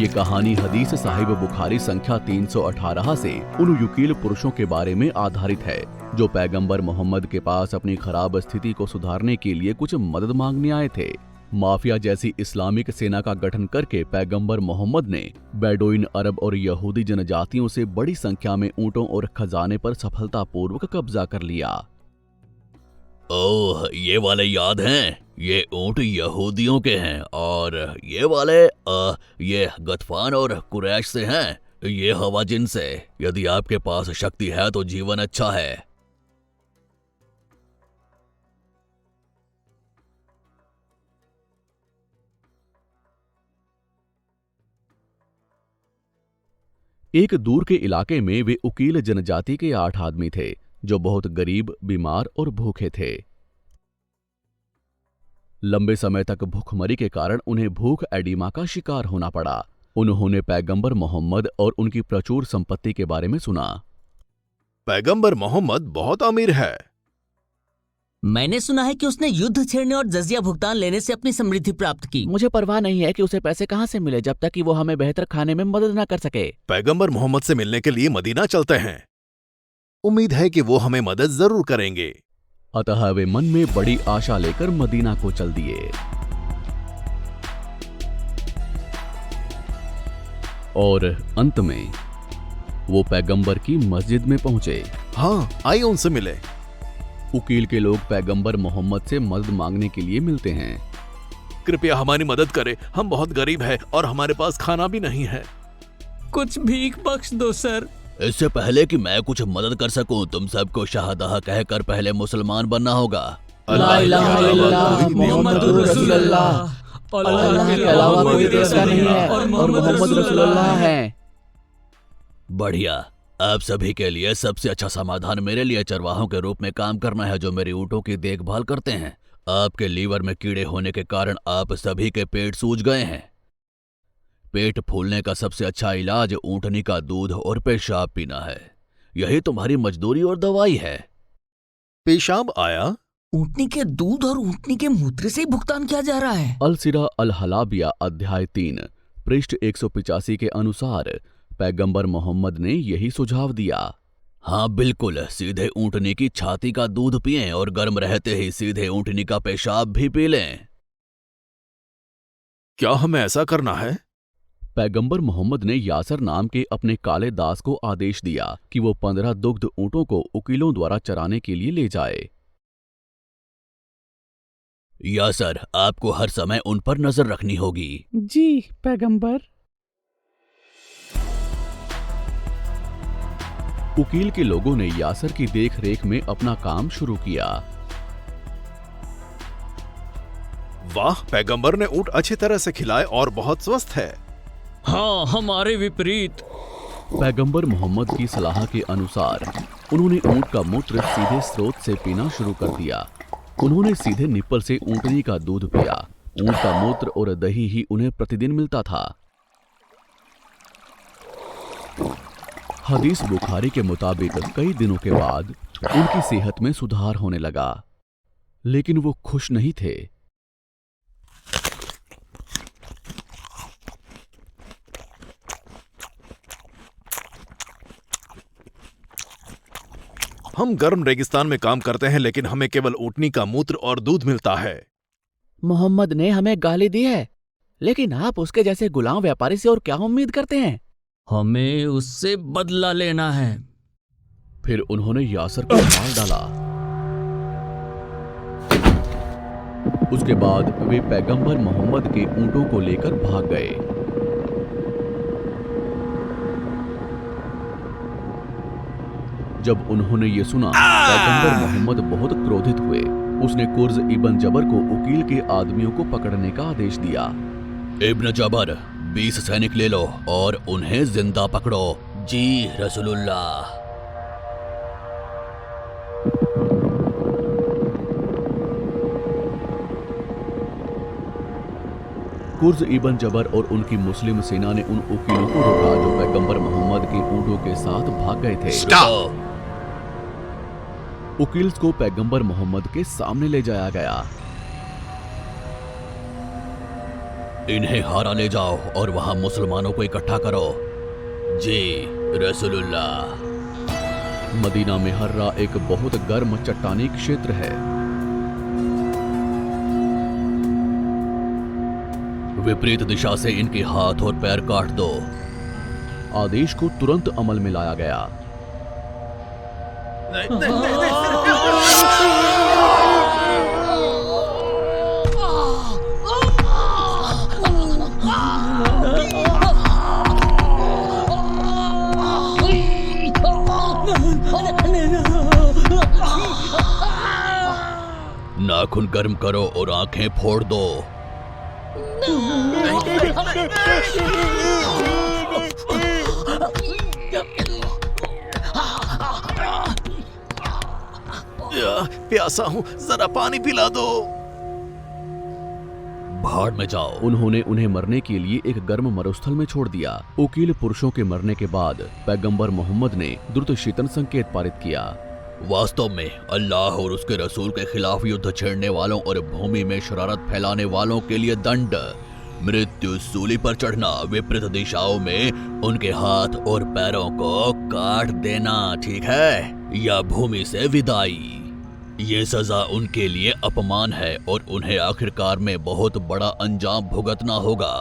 ये कहानी हदीस साहिब बुखारी संख्या 318 से उन युकील पुरुषों के बारे में आधारित है जो पैगंबर मोहम्मद के पास अपनी खराब स्थिति को सुधारने के लिए कुछ मदद मांगने आए थे। माफिया जैसी इस्लामिक सेना का गठन करके पैगंबर मोहम्मद ने बेडोइन अरब और यहूदी जनजातियों से बड़ी संख्या में ऊंटों और खजाने पर सफलतापूर्वक कब्जा कर लिया। ओह, ये वाले याद हैं? ये ऊंट यहूदियों के हैं और ये वाले ये गतफान और कुरैश से हैं। ये हवाजिन से। यदि आपके पास शक्ति है तो जीवन अच्छा है। एक दूर के इलाके में वे उकील जनजाति के 8 आदमी थे जो बहुत गरीब, बीमार और भूखे थे। लंबे समय तक भूखमरी के कारण उन्हें भूख एडिमा का शिकार होना पड़ा। उन्होंने पैगंबर मोहम्मद और उनकी प्रचुर संपत्ति के बारे में सुना। पैगंबर मोहम्मद बहुत अमीर है। मैंने सुना है कि उसने युद्ध छेड़ने और जजिया भुगतान लेने से अपनी समृद्धि प्राप्त की। मुझे परवाह नहीं है कि उसे पैसे कहाँ से मिले जब तक कि वो हमें बेहतर खाने में मदद न कर सके। पैगंबर मोहम्मद से मिलने के लिए मदीना चलते हैं। उम्मीद है कि वो हमें मदद जरूर करेंगे। अतः वे मन में बड़ी आशा लेकर मदीना को चल दिए। और अंत में वो पैगंबर की मस्जिद में पहुंचे। हाँ, आइए उनसे मिले। उकील के लोग पैगंबर मोहम्मद से मदद मांगने के लिए मिलते हैं। कृपया हमारी मदद करें, हम बहुत गरीब हैं और हमारे पास खाना भी नहीं है। कुछ भीख बख्श दो सर। इससे पहले कि मैं कुछ मदद कर सकूं, तुम सबको शाहदह कहकर पहले मुसलमान बनना होगा। ला इलाहा इल्लल्लाह मुहम्मदुर रसूलुल्लाह। अल्लाह के अलावा कोई तीसरा नहीं है और मोहम्मद रसूलुल्लाह है। बढ़िया। आप सभी के लिए सबसे अच्छा समाधान मेरे लिए चरवाहों के रूप में काम करना है जो मेरी ऊँटों की देखभाल करते हैं। आपके लीवर में कीड़े होने के कारण आप सभी के पेट सूज गए हैं। पेट फूलने का सबसे अच्छा इलाज ऊँटनी का दूध और पेशाब पीना है। यही तुम्हारी मजदूरी और दवाई है। पेशाब आया? ऊँटनी के दूध और ऊँटनी के मूत्र से ही भुगतान किया जा रहा है। अल-सिरा अल-हलाबिया अध्याय 3 पृष्ठ 185 के अनुसार पैगंबर मोहम्मद ने यही सुझाव दिया। हाँ बिल्कुल, सीधे ऊँटनी की छाती का दूध पिएं और गर्म रहते ही सीधे ऊँटनी का पेशाब भी पी लें। क्या हमें ऐसा करना है? पैगंबर मोहम्मद ने यासर नाम के अपने काले दास को आदेश दिया कि वो 15 दुग्ध ऊँटों को उकीलों द्वारा चराने के लिए ले जाए। यासर, आपको हर समय उन पर नजर रखनी होगी। जी पैगंबर। उकील के लोगों ने यासर की देखरेख में अपना काम शुरू किया। वाह, पैगंबर ने ऊँट अच्छी तरह से खिलाए और बहुत स्वस्थ है। हाँ, हमारे विपरीत। पैगंबर मोहम्मद की सलाह के अनुसार उन्होंने ऊँट का मूत्र सीधे स्रोत से पीना शुरू कर दिया। उन्होंने सीधे निप्पल से ऊँटनी का दूध पिया। ऊँट का मूत्र और दही ही उन्हें प्रतिदिन मिलता था। हदीस बुखारी के मुताबिक कई दिनों के बाद उनकी सेहत में सुधार होने लगा, लेकिन वो खुश नहीं थे। हम गर्म रेगिस्तान में काम करते हैं लेकिन हमें केवल ऊँटनी का मूत्र और दूध मिलता है। मोहम्मद ने हमें गाली दी है, लेकिन आप उसके जैसे गुलाम व्यापारी से और क्या उम्मीद करते हैं? हमें उससे बदला लेना है। फिर उन्होंने यासर को मार डाला। उसके बाद वे पैगंबर मोहम्मद के ऊँटों को लेकर भाग गए। जब उन्होंने ये सुना, पैगंबर मोहम्मद बहुत क्रोधित हुए। उसने कुर्ज इब्न जबर को उकील के आदमियों को पकड़ने का आदेश दिया। इब्न जबर, 20 सैनिक ले लो और उन्हें जिंदा पकड़ो। जी रसूलुल्लाह। कुर्ज इब्न जबर और उनकी मुस्लिम सेना ने उन उकीलों को रोका जो पैगंबर मोहम्मद के ऊँटों के साथ भाग गए थे। उकील्स को पैगंबर मोहम्मद के सामने ले जाया गया। इन्हें हारा ले जाओ और वहां मुसलमानों को इकट्ठा करो। जी रसूलुल्लाह। मदीना में हर्रा एक बहुत गर्म चट्टानी क्षेत्र है। विपरीत दिशा से इनके हाथ और पैर काट दो। आदेश को तुरंत अमल में लाया गया। नाखून गर्म करो और आंखें फोड़ दो। प्यासा हूं, जरा पानी पिला दो। भाड़ में जाओ। उन्होंने उन्हें मरने के लिए एक गर्म मरुस्थल में छोड़ दिया। उकील पुरुषों के मरने के बाद पैगंबर मोहम्मद ने द्रुत शीतन संकेत पारित किया। वास्तव में अल्लाह और उसके रसूल के खिलाफ युद्ध छेड़ने वालों और भूमि में शरारत फैलाने वालों के लिए दंड मृत्यु सूली पर चढ़ना, विपरीत दिशाओं में उनके हाथ और पैरों को काट देना, ठीक है, या भूमि से विदाई। ये सजा उनके लिए अपमान है और उन्हें आखिरकार में बहुत बड़ा अंजाम भुगतना होगा।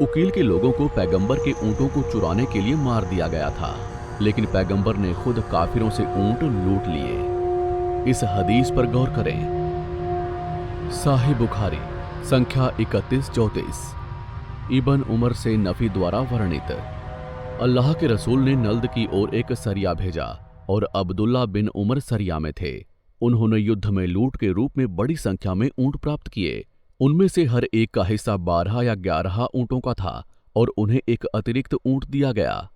उकील के लोगों को पैगंबर के ऊंटों को चुराने के लिए मार दिया गया था, लेकिन पैगंबर ने खुद काफिरों से ऊंट लूट लिए। इस हदीस पर गौर करें। साहिह बुखारी संख्या 3134। इब्न उमर से नफी द्वारा वर्णित। अल्लाह के रसूल ने नल्द की ओर एक सरिया भेजा और अब्दुल्ला बिन उमर सरिया में थे। उन्होंने युद्ध में लूट के रूप में बड़ी संख्या में ऊंट प्राप्त किए। उनमें से हर एक का हिस्सा 12 या 11 ऊंटों का था और उन्हें एक अतिरिक्त ऊंट दिया गया।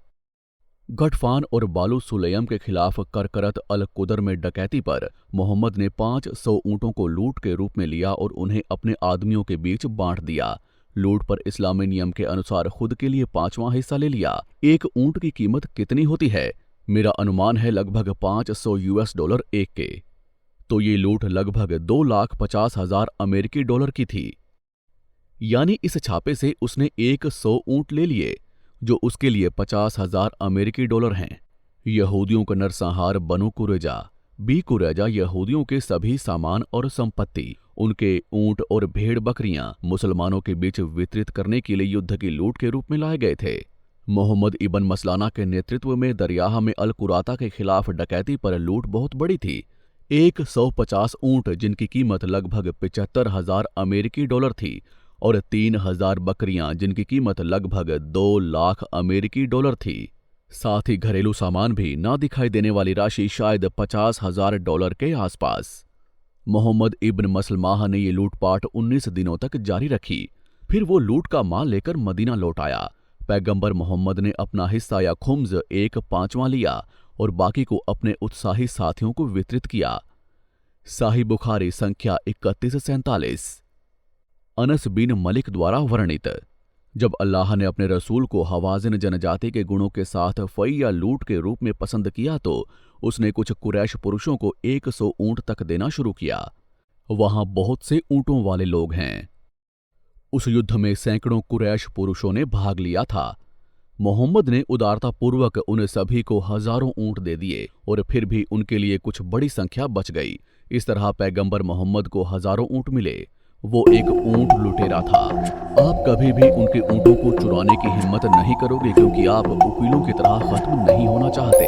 गटफान और बालू सुलैम के खिलाफ करकरत अल कुदर में डकैती पर मोहम्मद ने 500 ऊंटों को लूट के रूप में लिया और उन्हें अपने आदमियों के बीच बांट दिया। लूट पर इस्लामी नियम के अनुसार खुद के लिए 5वां हिस्सा ले लिया। एक ऊंट की कीमत कितनी होती है? मेरा अनुमान है लगभग $500 एक के। तो ये लूट लगभग 2,50,000 अमेरिकी डॉलर की थी। यानी इस छापे से उसने 100 ऊंट ले लिए, जो उसके लिए 50,000 अमेरिकी डॉलर हैं। यहूदियों का नरसंहार बनु कुरैजा। बी कुरैजा यहूदियों के सभी सामान और संपत्ति, उनके ऊंट और भेड़ बकरियां मुसलमानों के बीच वितरित करने के लिए युद्ध की लूट के रूप में लाए गए थे। मोहम्मद इब्न मसलाना के नेतृत्व में दरियाह में अल कुराता के खिलाफ डकैती पर लूट बहुत बड़ी थी। 150 ऊंट जिनकी कीमत लगभग 75,000 अमेरिकी डॉलर थी और 3,000 बकरियां जिनकी कीमत लगभग 2 लाख अमेरिकी डॉलर थी। साथ ही घरेलू सामान भी ना दिखाई देने वाली राशि शायद $50,000 के आसपास। मोहम्मद इब्न मसलमाह ने ये लूटपाट 19 दिनों तक जारी रखी। फिर वो लूट का माल लेकर मदीना लौट आया। पैगंबर मोहम्मद ने अपना हिस्सा या खुम्स 1/5 लिया और बाकी को अपने उत्साही साथियों को वितरित किया। साहिह बुखारी संख्या 3147। अनस बिन मलिक द्वारा वर्णित। जब अल्लाह ने अपने रसूल को हवाजिन जनजाति के गुणों के साथ फई या लूट के रूप में पसंद किया तो उसने कुछ कुरैश पुरुषों को 100 ऊंट तक देना शुरू किया। वहां बहुत से ऊंटों वाले लोग हैं। उस युद्ध में सैकड़ों कुरैश पुरुषों ने भाग लिया था। मोहम्मद ने उदारतापूर्वक उन सभी को हजारों ऊंट दे दिए और फिर भी उनके लिए कुछ बड़ी संख्या बच गई। इस तरह पैगंबर मोहम्मद को हजारों ऊंट मिले। वो एक ऊंट लुटेरा था। आप कभी भी उनके ऊंटों को चुराने की हिम्मत नहीं करोगे, क्योंकि आप उकीलों की तरह खत्म नहीं होना चाहते।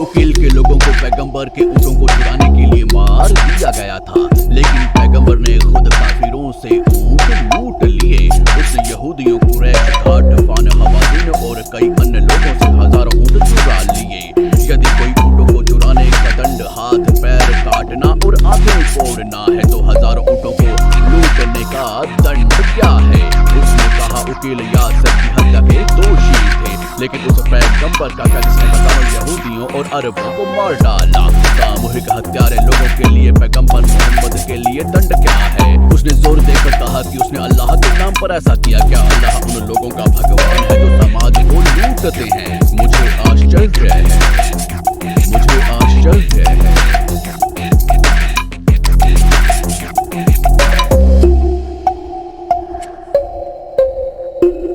उकील के लोगों को पैगंबर के ऊंटों को चुराने के लिए मार दिया गया था, लेकिन पैगंबर ने खुद काफिरों से ऊंट लूट लिए। उसने यहूदियों, कुरैश, गटफान, हवाजिन और कई अन्य लोगों से हजारों ऊंट चुरा लिए। यदि कोई ऊंटों को चुराने का दंड हाथ पैर काटना और आंखें फोड़ना है तो हजारों ऊंटों को लूटने का दंड क्या है? उसने कहा उकील यासर की हत्या के दोषी थे, लेकिन उस पैगंबर का क्या जिसने हजारों यहूदियों और अरबों को मार डाला। सामूहिक हत्यारे लोगों के लिए पैगंबर मोहम्मद के लिए दंड क्या है? उसने जोर देकर कहा कि उसने अल्लाह के नाम पर ऐसा किया। क्या अल्लाह उन लोगों का भगवान है जो समाज को लूटते हैं? मुझे आश्चर्य है। है।